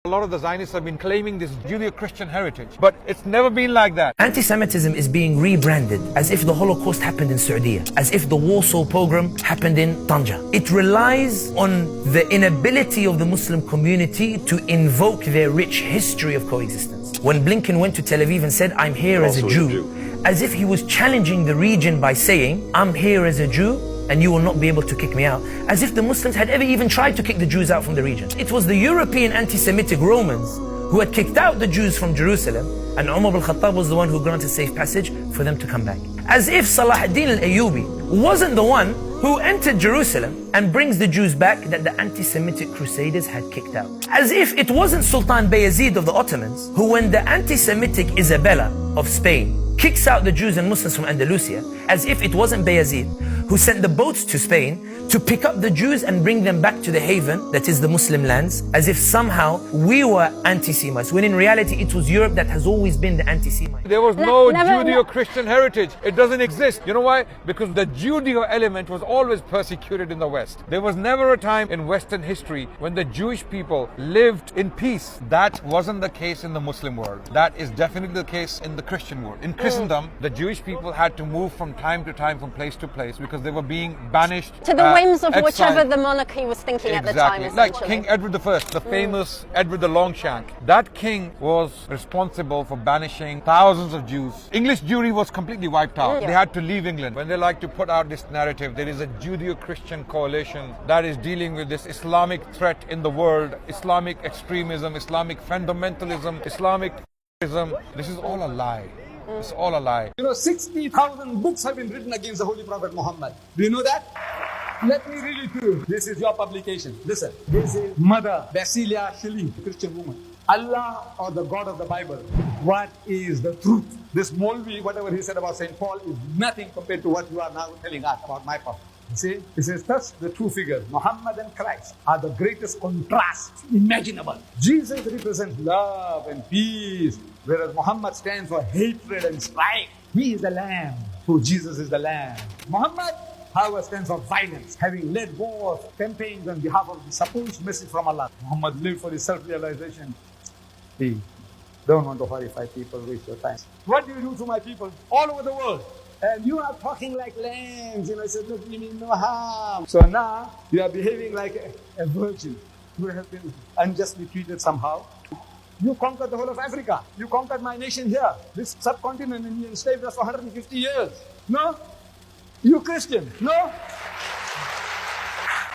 A lot of the Zionists have been claiming this Judeo-Christian heritage, but it's never been like that. Anti-Semitism is being rebranded as if the Holocaust happened in Saudi, as if the Warsaw pogrom happened in Tanja. It relies on the inability of the Muslim community to invoke their rich history of coexistence. When Blinken went to Tel Aviv and said, "I'm here as a Jew," as if he was challenging the region by saying, "I'm here as a Jew, and you will not be able to kick me out," as if the Muslims had ever even tried to kick the Jews out from the region. It was the European anti-Semitic Romans who had kicked out the Jews from Jerusalem, and Umar ibn Khattab was the one who granted safe passage for them to come back. As if Salah ad-Din al-Ayyubi wasn't the one who entered Jerusalem and brings the Jews back that the anti-Semitic crusaders had kicked out. As if it wasn't Sultan Bayezid of the Ottomans who, when the anti-Semitic Isabella of Spain kicks out the Jews and Muslims from Andalusia, as if it wasn't Bayezid who sent the boats to Spain to pick up the Jews and bring them back to the haven, that is the Muslim lands, as if somehow we were anti-Semites, when in reality it was Europe that has always been the anti-Semite. There was no Judeo-Christian heritage. It doesn't exist. You know why? Because the Judeo element was always persecuted in the West. There was never a time in Western history when the Jewish people lived in peace. That wasn't the case in the Muslim world. That is definitely the case in the Christian world. In Christendom, the Jewish people had to move from time to time, from place to place, because they were being banished to the whims of exiled. whichever the monarchy was thinking at the time, essentially. Like King Edward I, the famous Edward the Longshank. That king was responsible for banishing thousands of Jews. English Jewry was completely wiped out. They had to leave England. When they like to put out this narrative, there is a Judeo-Christian coalition that is dealing with this Islamic threat in the world, Islamic extremism, Islamic fundamentalism, Islamic terrorism. This is all a lie. It's all a lie. 60,000 books have been written against the Holy Prophet Muhammad. Do you know that? Let me read it to you. This is your publication. Listen. This is Mother Basilia Schilling, Christian woman. Allah, or the God of the Bible, what is the truth? This Molvi, whatever he said about St. Paul, is nothing compared to what you are now telling us about my prophet. You see? He says, thus the two figures, Muhammad and Christ, are the greatest contrast imaginable. Jesus represents love and peace, whereas Muhammad stands for hatred and strife. He is the Lamb, who Jesus is the Lamb. Muhammad, however, stands for violence, having led wars, campaigns on behalf of the supposed message from Allah. Muhammad lived for his self-realization. He don't want to horrify people, waste your time. What do you do to my people all over the world? And you are talking like lambs. I said, look, you mean no harm. So now you are behaving like a virgin who has been unjustly treated somehow. You conquered the whole of Africa. You conquered my nation here, this subcontinent, and you enslaved us for 150 years. No? You Christian? No?